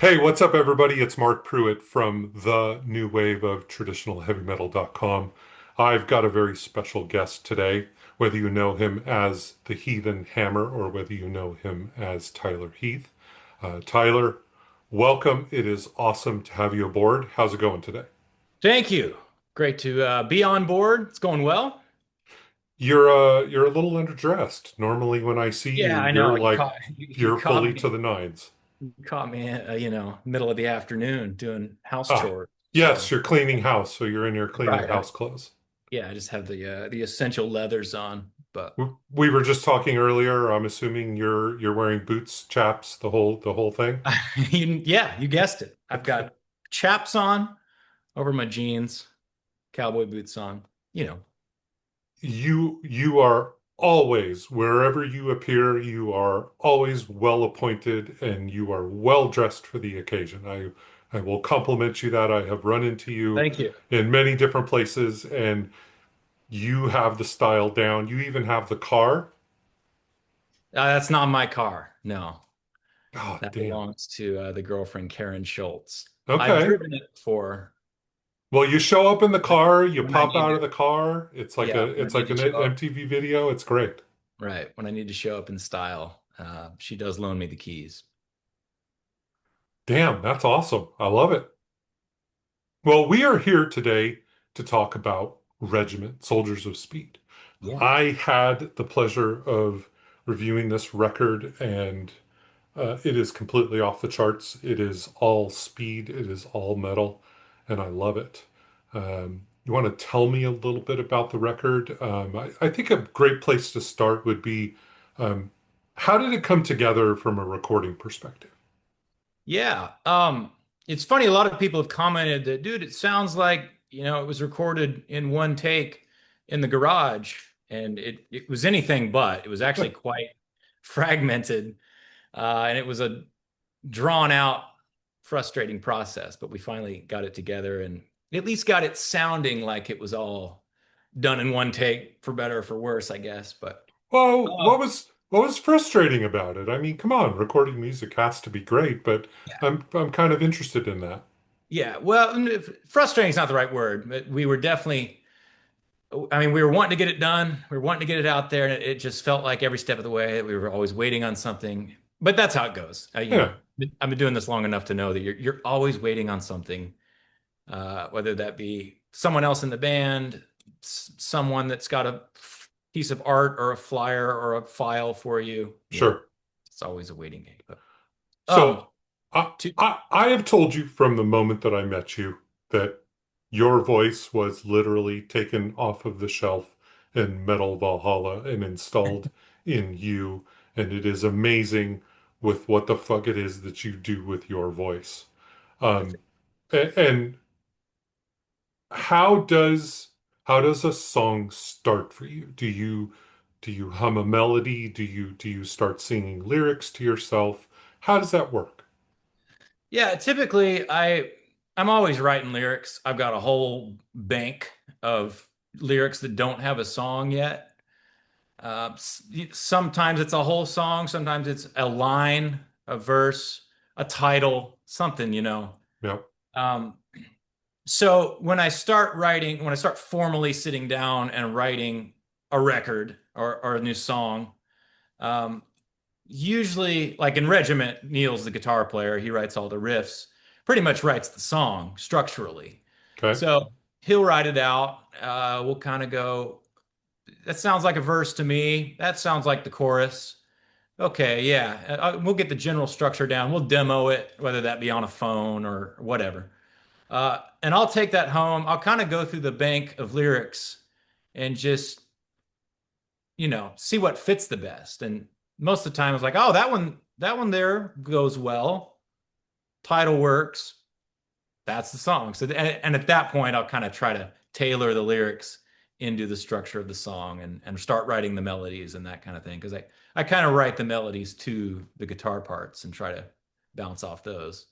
Hey, what's up, everybody? It's Mark Pruitt from the new wave of traditionalheavymetal.com. I've got a very special guest today, whether you know him as the Heathen Hammer or whether you know him as Tyler Heath. Tyler, welcome. It is awesome to have you aboard. How's it going today? Thank you. Great to be on board. It's going well. You're a little underdressed. Normally, when I see Yeah, you, I you're know. like You you're caught fully to me. the nines. You caught me. Middle of the afternoon doing house Ah, chores. yes, So you're cleaning house, so you're in your cleaning right. house clothes. Yeah, I just have the essential leathers on. But We were just talking earlier. I'm assuming you're wearing boots, chaps, the whole thing. yeah, you guessed it. I've got chaps on over my jeans, cowboy boots on. You know. You are always, wherever you appear, you are always well appointed and you are well dressed for the occasion. I will compliment you that I have run into you Thank you. in many different places and you have the style down. You even have the car. That's not my car. No, Oh, that damn. belongs to the girlfriend Karen Schultz. I've Okay. driven it before Well, you show up in the car, you when I pop need out to. of the car. It's like Yeah, when I it's need like to an show up. MTV video. It's great. Right. When I need to show up in style, she does loan me the keys. Damn, that's awesome. I love it. Well, we are here today to talk about Regiment, Soldiers of Speed. Yeah. I had the pleasure of reviewing this record, and it is completely off the charts. It is all speed, it is all metal, and I love it. You want to tell me a little bit about the record? I think a great place to start would be how did it come together from a recording perspective? Yeah. It's funny, a lot of people have commented that, dude, it sounds like, it was recorded in one take in the garage, and it was anything but. It was actually quite fragmented, and it was a drawn out, frustrating process, but we finally got it together and at least got it sounding like it was all done in one take, for better or for worse, I guess. But Well, uh, what was frustrating about it? I mean, come on, recording music has to be great, but I'm kind of interested in that. yeah, well, frustrating is not the right word, but we were definitely, I mean, we were wanting to get it done. We were wanting to get it out there, and it just felt like every step of the way that we were always waiting on something. But that's how it goes. Yeah, I've been doing this long enough to know that you're always waiting on something, whether that be someone else in the band, someone that's got a piece of art or a flyer or a file for you. sure. It's always a waiting game. But um, So I, to, I have told you from the moment that I met you that your voice was literally taken off of the shelf in Metal Valhalla and installed in you, and it is amazing with what the fuck it is that you do with your voice. Um, and how does how does a song start for you? Do you hum a melody? Do you start singing lyrics to yourself? How does that work? Yeah, typically I'm always writing lyrics. I've got a whole bank of lyrics that don't have a song yet. Sometimes it's a whole song, sometimes it's a line, a verse, a title, something. Yeah, Um, so when I start formally sitting down and writing a record or a new song, um, usually, like in Regiment, Neil's the guitar player. He writes all the riffs, pretty much writes the song structurally. okay. So he'll write it out. We'll kind of go, that sounds like a verse to me. That sounds like the chorus. Okay, yeah. We'll get the general structure down. We'll demo it, whether that be on a phone or whatever. And I'll take that home. I'll kind of go through the bank of lyrics and just, see what fits the best. And most of the time it's like, oh, that one there goes well. Title works. That's the song. So, and at that point, I'll kind of try to tailor the lyrics into the structure of the song and start writing the melodies and that kind of thing. Because I kind of write the melodies to the guitar parts and try to bounce off those,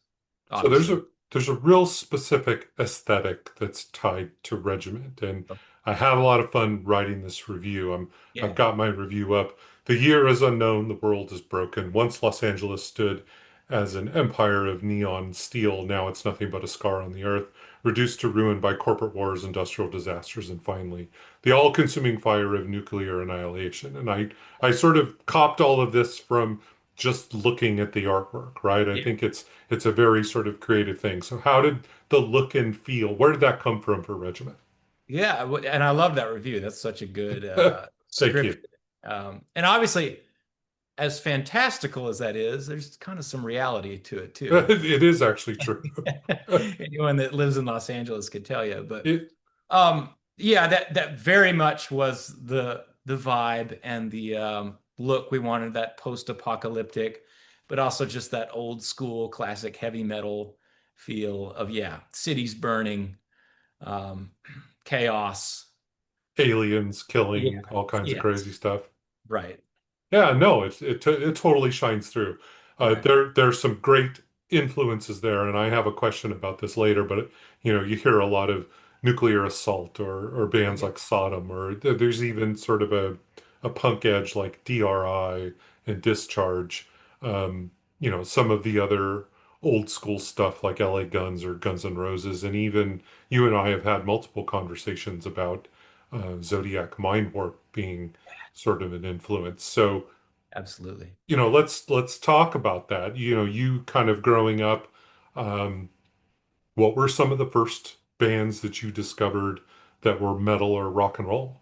So there's obviously. a real specific aesthetic that's tied to Regiment, and I had a lot of fun writing this review. I've Yeah. got my review up. The year is unknown, the world is broken. Once Los Angeles stood as an empire of neon steel. Now it's nothing but a scar on the earth, reduced to ruin by corporate wars, industrial disasters, and finally, the all-consuming fire of nuclear annihilation. And I sort of copped all of this from just looking at the artwork, right? I Yeah. think it's a very sort of creative thing. So how did the look and feel, where did that come from for Regiment? Yeah, and I love that review. That's such a good Thank you. script. And obviously, as fantastical as that is, there's kind of some reality to it too. It is actually true. Anyone that lives in Los Angeles could tell you. But It, yeah, that very much was the vibe and the look we wanted, that post-apocalyptic, but also just that old school classic heavy metal feel of, yeah, cities burning, um, chaos. aliens Yeah. killing all kinds of Yes. crazy stuff. Right. Yeah, no, it totally shines through. Right. There's some great influences there, and I have a question about this later. But you hear a lot of nuclear assault or bands Yeah. like Sodom, or there's even sort of a punk edge like DRI and Discharge. Um, some of the other old school stuff like LA Guns or Guns N' Roses, and even you and I have had multiple conversations about Zodiac Mind Warp being sort of an influence. So, Absolutely. let's talk about that. You kind of growing up, um, what were some of the first bands that you discovered that were metal or rock and roll?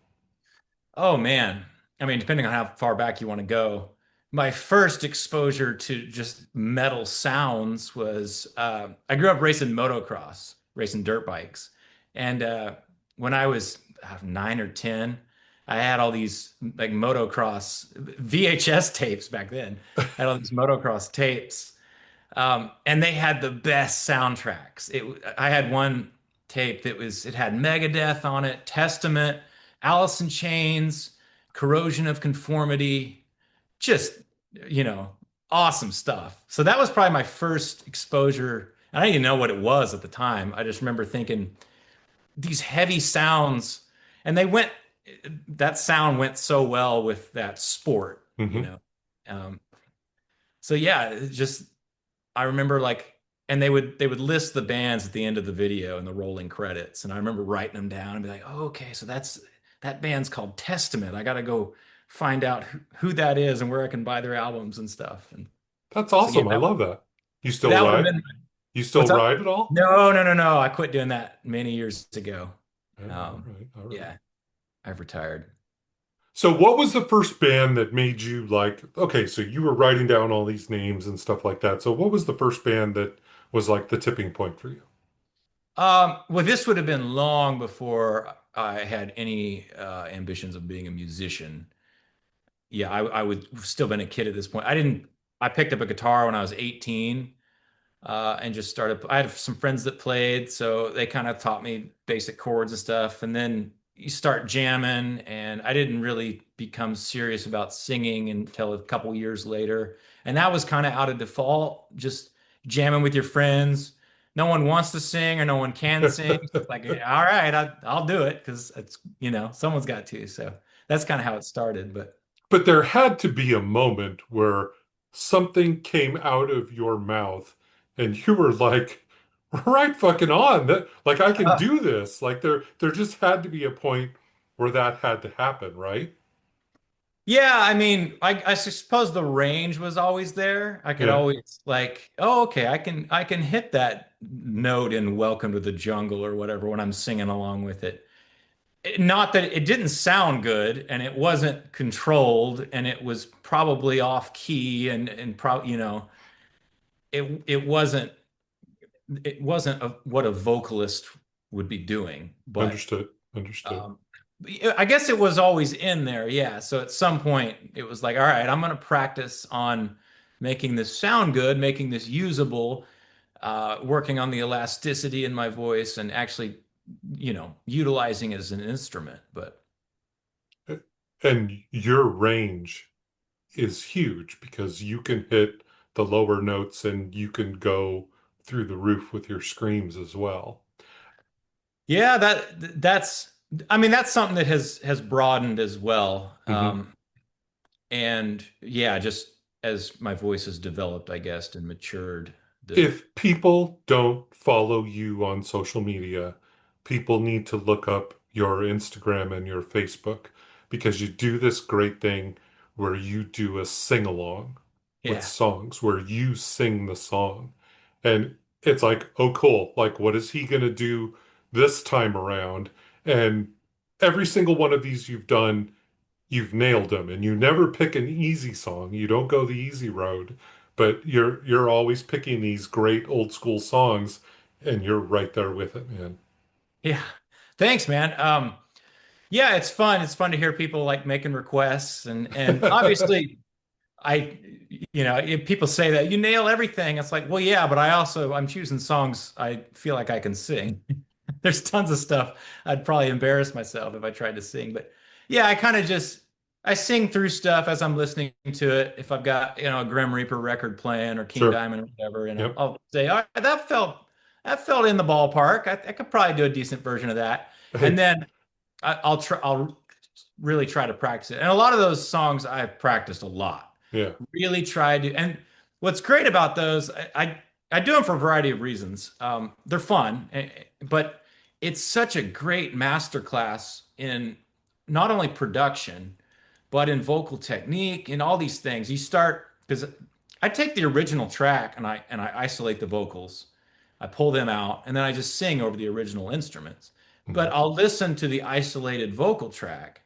Oh man. I mean, depending on how far back you want to go, my first exposure to just metal sounds was I grew up racing motocross, racing dirt bikes. And when I was 9 or 10, I had all these like motocross VHS tapes back then. I had all these motocross tapes. And they had the best soundtracks. I had one tape it had Megadeth on it, Testament, Alice in Chains, Corrosion of Conformity, just, you know, awesome stuff. So that was probably my first exposure. I didn't even know what it was at the time. I just remember thinking these heavy sounds, and that sound went so well with that sport, you Hmm. know. Um, so yeah, it just I remember like, and they would list the bands at the end of the video and the rolling credits, and I remember writing them down and be like, oh, okay, so that band's called Testament. I got to go find out who that is and where I can buy their albums and stuff. And That's so yeah, awesome. I love that. You still that would have ride? been You still what's up? ride at all? No, no, no, no. I quit doing that many years ago. Yeah, all Um, right, all right. yeah, I've retired. So what was the first band that made you like, okay, so you were writing down all these names and stuff like that. So what was the first band that was like the tipping point for you? Well, this would have been long before I had any ambitions of being a musician. Yeah, I would still been a kid at this point. I picked up a guitar when I was 18, and just started. I had some friends that played, so they kind of taught me basic chords and stuff. And then you start jamming, and I didn't really become serious about singing until a couple years later. And that was kind of out of default, just jamming with your friends. No one wants to sing or no one can sing. So it's like, all right, I'll do it because someone's got to. So that's kind of how it started. But But there had to be a moment where something came out of your mouth and you were like, right fucking on. That like I can do this. Like there just had to be a point where that had to happen, right? yeah, I mean, I suppose the range was always there. I could Yeah. always like, oh, okay, I can hit that note in Welcome to the Jungle or whatever when I'm singing along with it. Not that it didn't sound good and it wasn't controlled and it was probably off key and probably, it wasn't what a vocalist would be doing, but Understood. Understood. Um, I guess it was always in there, yeah. So at some point, it was like, all right, I'm going to practice on making this sound good, making this usable, working on the elasticity in my voice, and actually, utilizing it as an instrument. But And your range is huge because you can hit the lower notes and you can go through the roof with your screams as well. yeah, I mean, that's something that has broadened as well. Hmm. And yeah, just. as my voice has developed, I guess, and matured. The If people don't follow you on social media, people need to look up your Instagram and your Facebook because you do this great thing where you do a sing along with Yeah. songs, where you sing the song. And it's like, oh, cool. Like, what is he going to do this time around? And every single one of these you've done, you've nailed them, and you never pick an easy song. You don't go the easy road, but you're always picking these great old school songs, and you're right there with it, man. Yeah. Thanks, man. Yeah, it's fun. It's fun to hear people like making requests and obviously I if people say that you nail everything, it's like, well, yeah, but I'm choosing songs I feel like I can sing. There's tons of stuff I'd probably embarrass myself if I tried to sing, but yeah, I kind of just I sing through stuff as I'm listening to it. If I've got, a Grim Reaper record playing or King Sure. Diamond or whatever, and Yep. I'll say, all right, that felt in the ballpark. I could probably do a decent version of that. And Hey, then I'll really try to practice it. And a lot of those songs I've practiced a lot. yeah. Really tried to. And what's great about those, I do them for a variety of reasons. They're fun, but it's such a great masterclass in not only production, but in vocal technique and all these things. You start because I take the original track and I isolate the vocals. I pull them out and then I just sing over the original instruments. Mhm. But I'll listen to the isolated vocal track,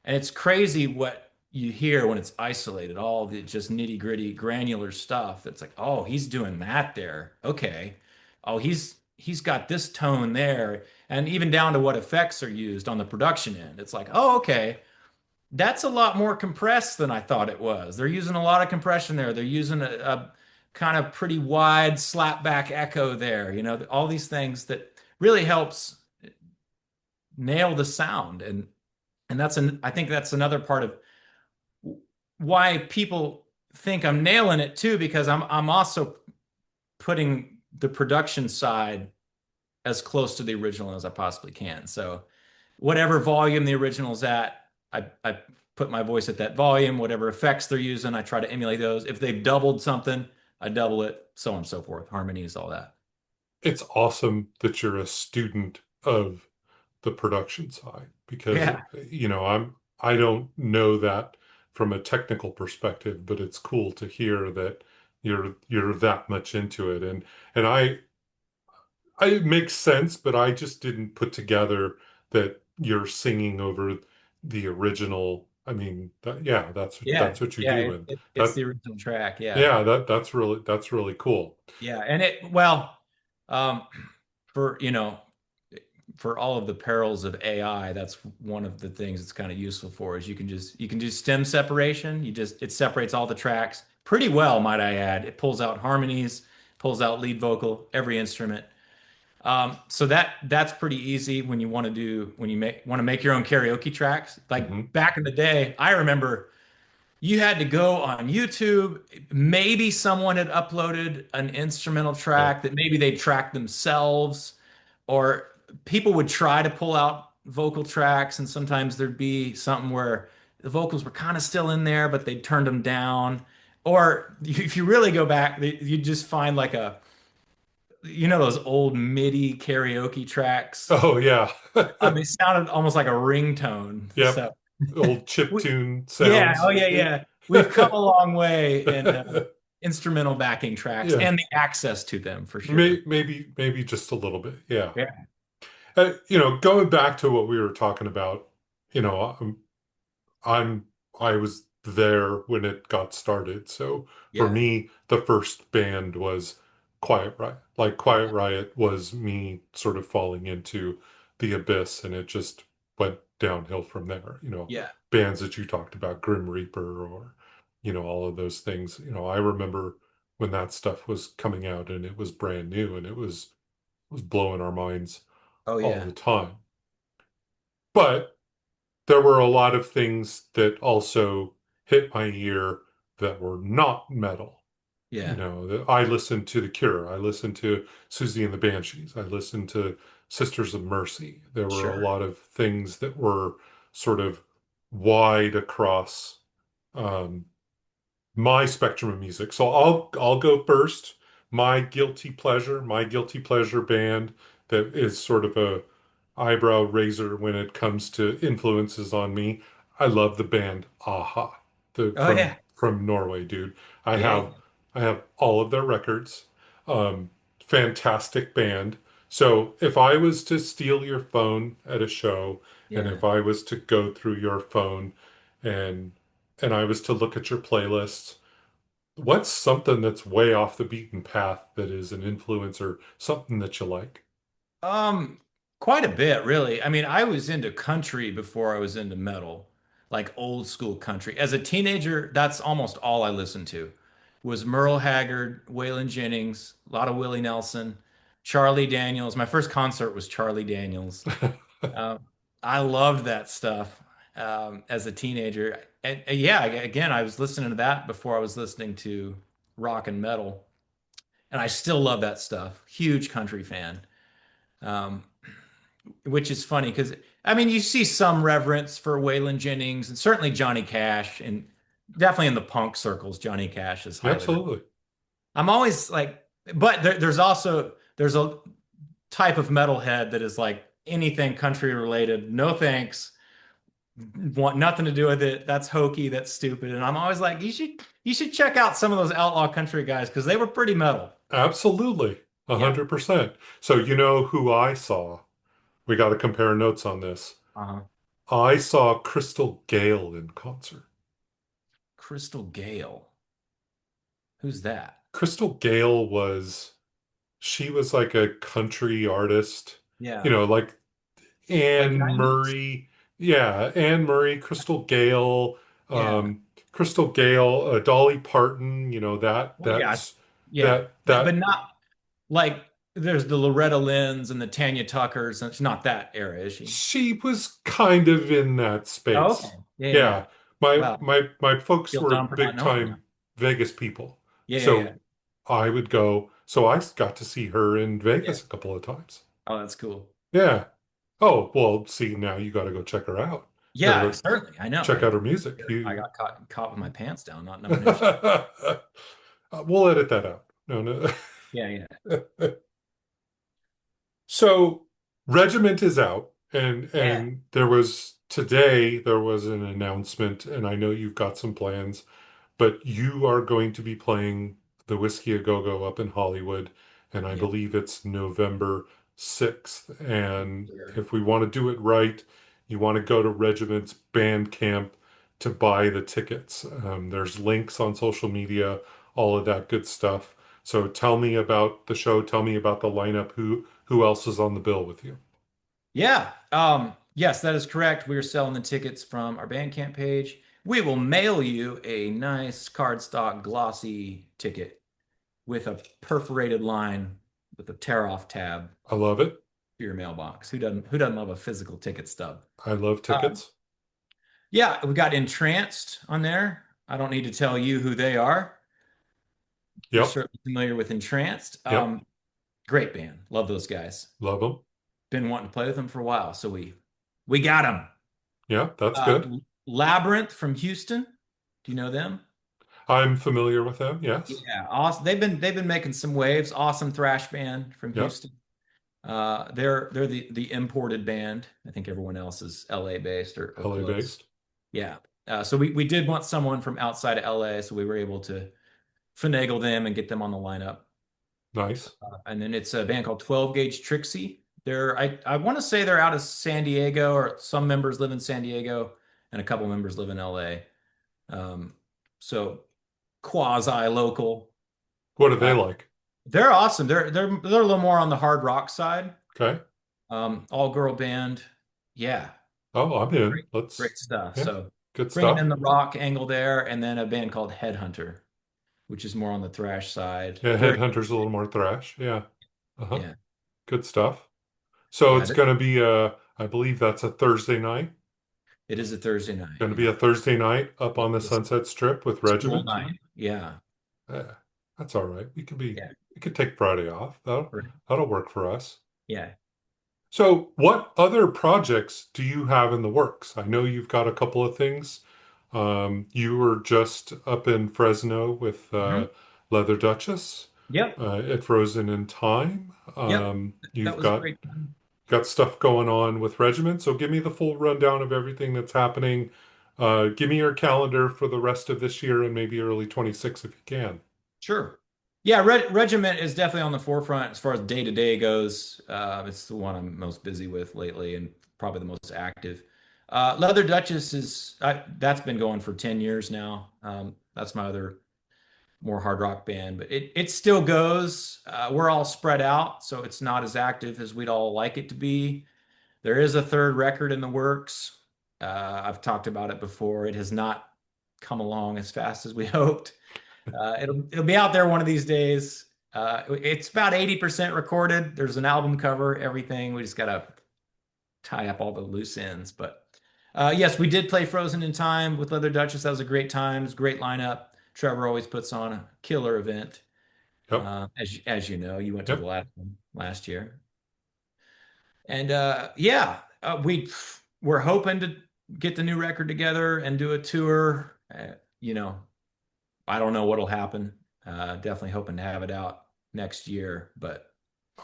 and it's crazy what you hear when it's isolated, all the just nitty-gritty granular stuff. That's like, oh, he's doing that there. Okay. Oh, he's got this tone there. And even down to what effects are used on the production end. It's like, oh, okay. That's a lot more compressed than I thought it was. They're using a lot of compression there. They're using a kind of pretty wide slapback echo there. All these things that really helps nail the sound. And I think that's another part of why people think I'm nailing it too, because I'm also putting the production side as close to the original as I possibly can. So whatever volume the original's at, I put my voice at that volume. Whatever effects they're using, I try to emulate those. If they've doubled something, I double it, so on and so forth. Harmonies, all that. It's awesome that you're a student of the production side because Yeah. I don't know that from a technical perspective, but it's cool to hear that you're that much into it. And it makes sense, but I just didn't put together that you're singing over the original. I mean, yeah, Yeah. that's what you Yeah. do, It, and it, it's that the original track. Yeah. yeah, that's really cool. Yeah. And um, for, for all of the perils of AI, that's one of the things it's kind of useful for is you can do stem separation. It separates all the tracks pretty well, might I add. It pulls out harmonies, pulls out lead vocal, every instrument. So that's pretty easy when you want to make your own karaoke tracks. Hmm. Like back in the day, I remember you had to go on YouTube. Maybe someone had uploaded an instrumental Yeah. track that maybe they tracked themselves, or people would try to pull out vocal tracks, and sometimes there'd be something where the vocals were kind of still in there, but they turned them down. Or if you really go back, you just find like those old MIDI karaoke tracks. Oh yeah. I mean, it sounded almost like a ringtone. Yep. So, Old chip we, tune yeah, oh sounds. yeah, yeah. We've come a long way in instrumental backing tracks Yeah. and the access to them for sure. Maybe just a little bit. Yeah. Yeah, Going back to what we were talking about, you know, I'm, I'm I was there when it got started. So for yeah, me, the first band was Quiet Riot. Like Quiet Riot was me sort of falling into the abyss, and it just went downhill from there. yeah. Bands that you talked about, Grim Reaper, or all of those things. I remember when that stuff was coming out, and it was brand new, and it was blowing our minds Oh all yeah, the time. But there were a lot of things that also hit my ear that were not metal. yeah. I listened to The Cure. I listened to Susie and the Banshees. I listened to Sisters of Mercy. There were a Sure. lot of things that were sort of wide across um, my spectrum of music. So I'll go first. My guilty pleasure band that is sort of a eyebrow raiser when it comes to influences on me. I love the band Aha, the Oh yeah. from Norway, dude. I Yeah, have yeah. I have all of their records. Um, Fantastic band. So if I was to steal your phone at a show, and Yeah. if I was to go through your phone and I was to look at your playlists, what's something that's way off the beaten path that is an influence or something that you like? Um, Quite a bit, really. I mean, I was into country before I was into metal, like old school country. As a teenager, that's almost all I listened to was Merle Haggard, Waylon Jennings, a lot of Willie Nelson, Charlie Daniels. My first concert was Charlie Daniels. Um, I loved that stuff as a teenager. And yeah, again, I was listening to that before I was listening to rock and metal, and I still love that stuff. Huge country fan. Um, which is funny because I mean you see some reverence for Waylon Jennings and certainly Johnny Cash and definitely in the punk circles Johnny Cash is highly regarded. Absolutely. I'm always like, but there's a type of metalhead that is like anything country related, no thanks, want nothing to do with it. That's hokey, that's stupid, and I'm always like, you should check out some of those outlaw country guys because they were pretty metal. Absolutely. Yeah. 100%. So you know who I saw? We got to compare notes on this. Uh-huh. I saw Crystal Gale in concert. Crystal Gale. Who's that? Crystal Gale was she was like a country artist, Yeah. like Like Anne 90s? Murray. Yeah, Anne Murray, Yeah. Crystal Gale, Dolly Parton, Well, yeah, yeah, but that not like there's the Loretta Lynn's and the Tanya Tuckers, and it's not that era, is she? she was kind of in that Oh, okay. space. Yeah, yeah, yeah. Yeah. My Well, my my folks feel were dumb for not big knowing that. time Vegas people. Yeah, yeah, yeah, So I would go. So I got to see her in yeah. Vegas a couple of times. Oh, that's cool. Yeah. Oh, well, see, now you got to go check her out. Got to Yeah, go certainly. I know. check out her music. I You got caught with my pants down, not knowing who she. We'll edit that out. No, no. Yeah, yeah, So Regiment is out, yeah, there was an announcement, and I know you've got some plans, but you are going to be playing the Whiskey A Go Go up in Hollywood, and I yeah. believe it's November 6th. And Sure. if we want to do it right, you want to go to Regiment's Bandcamp to buy the tickets. There's links on social media, all of that good stuff. So tell me about the show. Tell me about the lineup. Who else is on the bill with you? Yeah. Yes, that is correct. We are selling the tickets from our Bandcamp page. We will mail you a nice cardstock glossy ticket with a perforated line with a tear off tab I love it. to your mailbox. Who doesn't love a physical ticket stub? I love Um, tickets. yeah, we got Entranced on there. I don't need to tell you who they are. You're Yep. certainly familiar with Entranced. Yep. Great band. Love those guys. Love them. Been wanting to play with them for a while, so we got them. Yeah, that's good. Labyrinth from Houston. Do you know them? I'm familiar with them. Yes. Yeah, awesome. They've been making some waves. Awesome thrash band from Yep. Houston. They're the imported band. I think everyone else is LA based or LA close. based. Yeah. So we did want someone from outside of LA, so we were able to finagle them and get them on the lineup. Nice. And then it's a band called 12 Gauge Trixie. I want to say they're out of San Diego, or some members live in San Diego and a couple members live in LA. So quasi local. What are they Uh, like? they're awesome. They're a little more on the hard rock side. Okay. All girl band. Yeah, Oh, I'm in. great, great stuff. Yeah, So good bringing stuff. in the rock angle there, and then a band called Headhunter, which is more on the thrash side. Yeah, Very, Headhunter's a little more thrash. Yeah. Uh-huh. yeah, Good stuff. So yeah. it's going to be I believe that's a Thursday night. It is a Thursday night. Going to be Yeah, a Thursday night up on the it's Sunset Strip with school Regiment. night. Yeah, Yeah, that's all right. yeah, We could take Friday off. right. That'll work for us. Yeah. So, what other projects do you have in the works? I know you've got a couple of things. You were just up in Fresno with Mhm. Leather Duchess Yep. at Frozen in Time. Yep. That You've was a got great time. stuff going on with Regiment, so give me the full rundown of everything that's happening. Give me your calendar for the rest of this year and maybe early 26 if you can. Sure. Yeah, Regiment is definitely on the forefront as far as day to day goes. It's the one I'm most busy with lately and probably the most active. Leather Duchess that's been going for 10 years now. That's my other more hard rock band, but it still goes. We're all spread out, so it's not as active as we'd all like it to be. There is a third record in the works. I've talked about it before. It has not come along as fast as we hoped. It'll be out there one of these days. It's about 80% recorded. There's an album cover, everything. We just gotta tie up all the loose ends. But yes, we did play Frozen in Time with Leather Duchess. That was a great time. It was a great lineup. Trevor always puts on a killer event. Yep, As you know, you went to the yep. last one last year. And yeah, we're hoping to get the new record together and do a tour. You know, I don't know what'll happen. Definitely hoping to have it out next year. But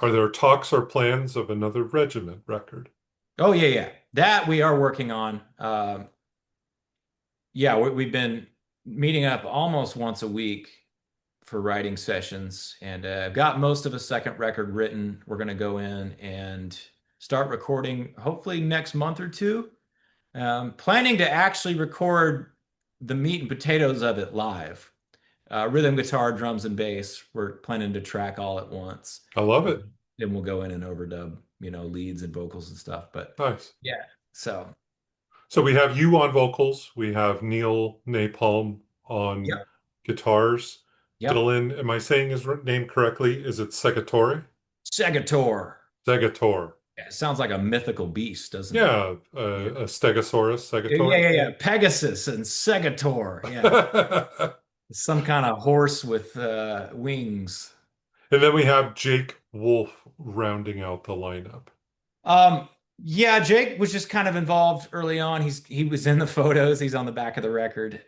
Are there talks or plans of another Regiment record? oh yeah, yeah, that we are working on. Yeah, we've been meeting up almost once a week for writing sessions, and I've got most of a second record written. We're going to go in and start recording hopefully next month or two. Planning to actually record the meat and potatoes of it live. Rhythm guitar, drums, and bass. We're planning to track all at once. I love And it. then we'll go in and overdub, leads and vocals and stuff. But Nice. yeah, so So we have you on vocals. We have Neil Napalm on yep, guitars. yep. Dylan, am I saying his name correctly? Is it Segatore? Segator. Segator. Yeah, it sounds like a mythical beast, doesn't it? Yeah, Yeah. a Stegosaurus, Yeah, Segator. yeah, yeah. Pegasus and Segator. Yeah. Some kind of horse with wings. And then we have Jake Wolf rounding out the lineup. Um, yeah, Jake was just kind of involved early on. He was in the photos. He's on the back of the record.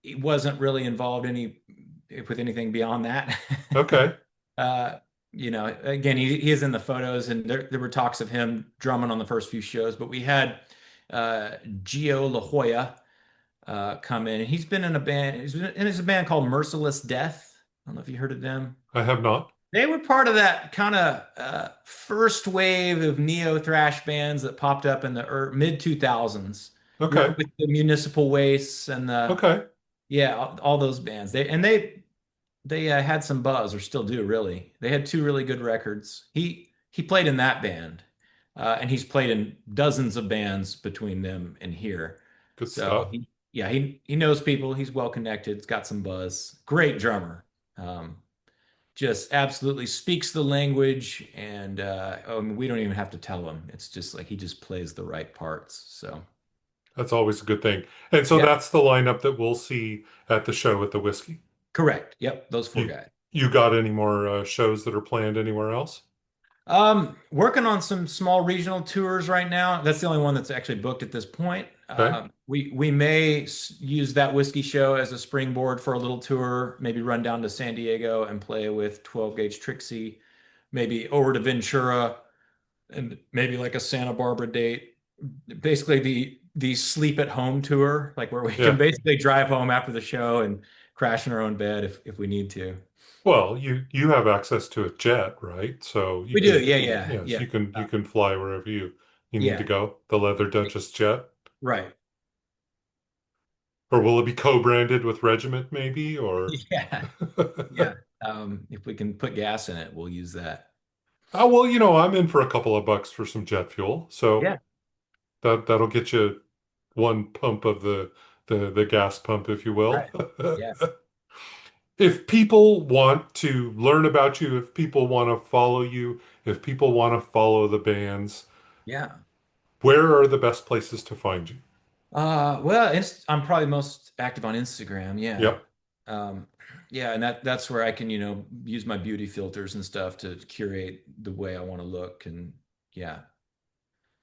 He wasn't really involved with anything beyond that. Okay. Uh, again, he is in the photos, and there were talks of him drumming on the first few shows. But we had Gio La Jolla come in, and he's been in a band. He's a band called Merciless Death. I don't know if you heard of them. I have not. They were part of that kind of first wave of neo thrash bands that popped up in the mid 2000s Okay. with the Municipal Wastes and the Okay. yeah, all those bands. They had some buzz, or still do, really. They had two really good records. He played in that band, and he's played in dozens of bands between them and here. Good So stuff. he knows people. He's well connected. He's got some buzz. Great drummer. Um, just absolutely speaks the language, and we don't even have to tell him. It's just like he just plays the right parts. So That's always a good thing. And so yeah, that's the lineup that we'll see at the show at the Whiskey. correct. Yep, those four You guys. you got any more shows that are planned anywhere else? Working on some small regional tours right now. That's the only one that's actually booked at this point. Okay. We may use that whiskey show as a springboard for a little tour. Maybe run down to San Diego and play with 12 Gauge Trixie. Maybe over to Ventura and maybe like a Santa Barbara date. Basically, the sleep at home tour, like where we can Yeah. basically drive home after the show and crash in our own bed if we need to. Well, you have access to a jet, right? So you We do, can yeah, yeah, yes, yeah, you can fly wherever you need to yeah. go. The Leather Duchess jet. Right. Or will it be co-branded with Regiment maybe or Yeah. Yeah. If we can put gas in it, we'll use that. Oh well, I'm in for a couple of bucks for some jet fuel. So Yeah. that'll get you one pump of the gas pump, if you will. Right. Yeah. If people want to learn about you, if people want to follow you, if people want to follow the bands, Yeah. where are the best places to find you? Well, I'm probably most active on Instagram. Yeah. Yep. Um, yeah, and that's where I can, use my beauty filters and stuff to curate the way I want to look. And yeah.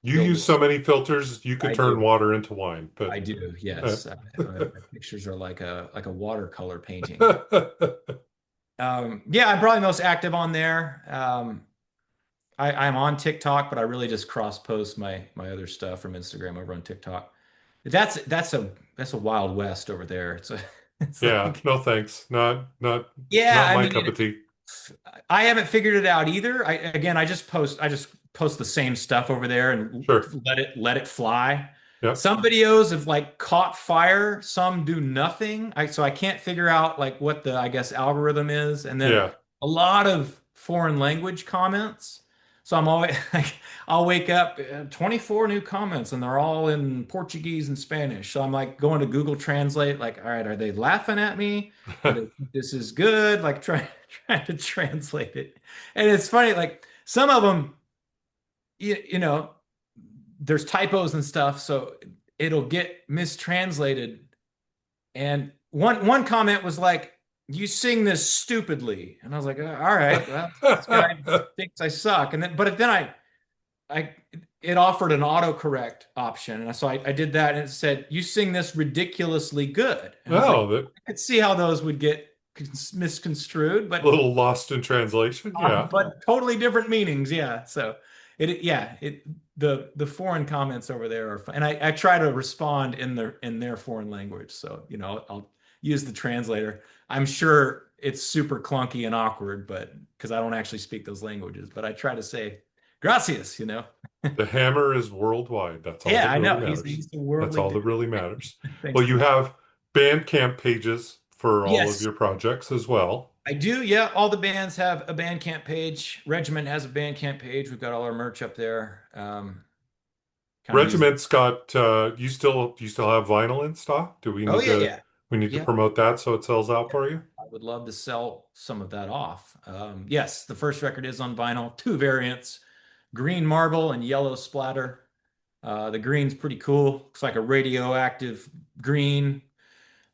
You filled use with. so many filters, you could I turn do. water into wine, I but do. uh, Yes. My pictures are like a watercolor painting. Yeah, I'm probably most active on there. I'm on TikTok, but I really just cross post my other stuff from Instagram over on TikTok. That's a wild west over there. It's yeah, like no thanks. yeah, Not I my mean cup of tea. I haven't figured it out either. I just post the same stuff over there and Sure. let it fly. Yeah. Some videos have like caught fire, some do nothing. So I can't figure out like what the I guess algorithm is. And then Yeah. a lot of foreign language comments. So I'm always like I'll wake up 24 new comments and they're all in Portuguese and Spanish. So I'm like going to Google Translate like all right, are they laughing at me? Do they think this is good? Like trying to translate it. And it's funny, like some of them, you know, there's typos and stuff, so it'll get mistranslated. And one comment was like, "You sing this stupidly," and I was like, "All right, well, this guy thinks I suck." And then, but then I, it offered an autocorrect option, and so I did that, and it said, "You sing this ridiculously good," and I was like, Oh, that I could see how those would get misconstrued, a little lost in translation. Yeah. but totally different meanings. Yeah. So yeah, the foreign comments over there are fun. And I try to respond in their foreign language. So, I'll use the translator. I'm sure it's super clunky and awkward, but because I don't actually speak those languages, but I try to say gracias. The hammer is worldwide. That's all Yeah, that I really know. matters. He's a That's worldly all that dude. really matters. Thanks, Well, you man. have Bandcamp pages for all of Yes, your projects as well. I do. Yeah, all the bands have a Bandcamp page. Regiment has a Bandcamp page. We've got all our merch up there. Kind of use. Regiment's got you still have vinyl in stock? Do Oh yeah, yeah, we need to yeah. promote that so it sells out for you? I would love to sell some of that off. Yes, the first record is on vinyl, two variants, green marble and yellow splatter. The green's pretty cool. Looks like a radioactive green.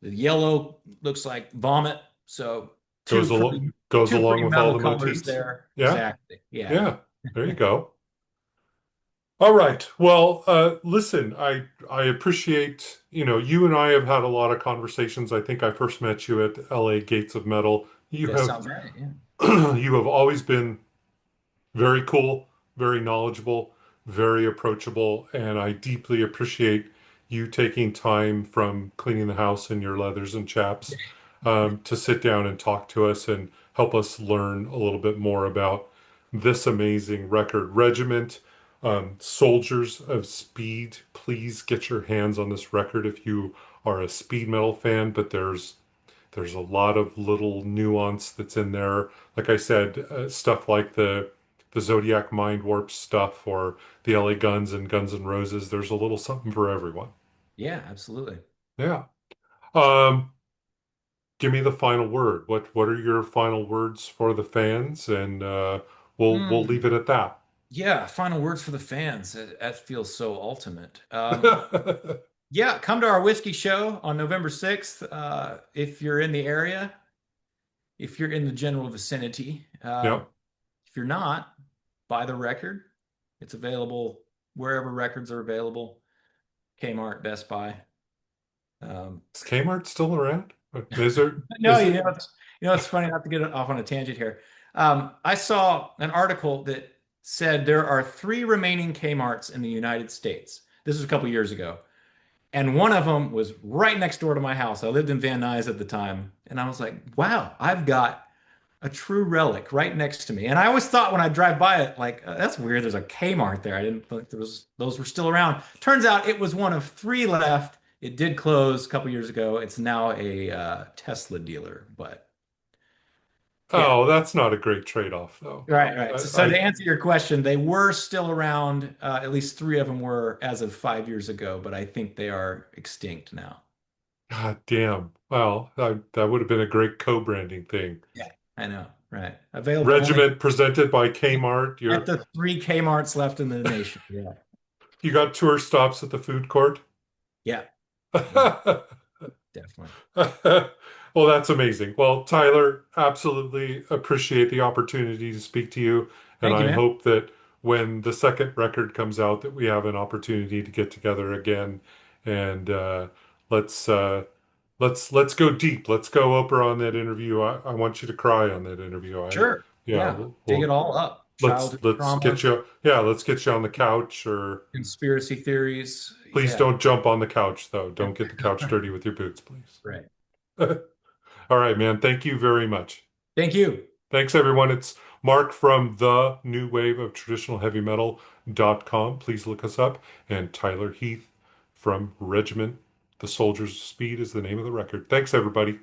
The yellow looks like vomit. So Goes two along pretty with all metal the colors motifs. there. Yeah. Exactly. Yeah. Yeah. There you go. All right. Well, listen, I appreciate, you and I have had a lot of conversations. I think I first met you at LA Gates of Metal. That sounds right. Yeah. You have always been very cool, very knowledgeable, very approachable, and I deeply appreciate you taking time from cleaning the house and your leathers and chaps to sit down and talk to us and help us learn a little bit more about this amazing record. Regiment, Soldiers of Speed, please get your hands on this record if you are a speed metal fan, but there's a lot of little nuance that's in there. Like I said, stuff like the Zodiac Mind Warp stuff or the LA Guns and Guns N' Roses. There's a little something for everyone. Yeah, absolutely. Yeah. Um, Give me the final word. What are your final words for the fans? And we'll leave Hmm. it at that. Yeah, final words for the fans. That feels so ultimate. Yeah, come to our whiskey show on November 6th. If you're in the area, if you're in the general vicinity. Yep. If you're not, buy the record. It's available wherever records are available. Kmart, Best Buy. Um, Is Kmart still around? Is there no, is it it's funny not to get off on a tangent here. I saw an article that said there are three remaining Kmart's in the United States. This was a couple years ago. And one of them was right next door to my house. I lived in Van Nuys at the time. And I was like, wow, I've got a true relic right next to me. And I always thought when I drive by it, like, that's weird. There's a Kmart there. I didn't think those were still around. Turns out it was one of three left. It did close a couple years ago. It's now a Tesla dealer. But yeah, Oh, that's not a great trade-off though. right, right. So I to answer your question, they were still around. At least three of them were as of 5 years ago, but I think they are extinct now. God damn. Well, that would have been a great co-branding thing. Yeah, I know. Right. Available only Regiment presented by Kmart. at the three Kmart's left in the nation. Yeah. You got tour stops at the food court. Yeah. Yeah, definitely. Well, that's amazing. Well, Tyler, absolutely appreciate the opportunity to speak to you, and Thank you, I man. hope that when the second record comes out that we have an opportunity to get together again and let's uh let's go deep. Let's go Oprah on that interview. I want you to cry on that interview. Sure. Yeah, Yeah. Dig it all up. Childhood let's get trauma, you yeah, let's get you on the couch or conspiracy theories. please Yeah. don't jump on the couch though. Don't get the couch dirty with your boots, please. Right. All right, man. Thank you very much. Thank you. Thanks, everyone. It's Mark from the New Wave of Traditional Heavy Metal.com. Please look us up. And Tyler Heath from Regiment. The Soldiers of Speed is the name of the record. Thanks, everybody.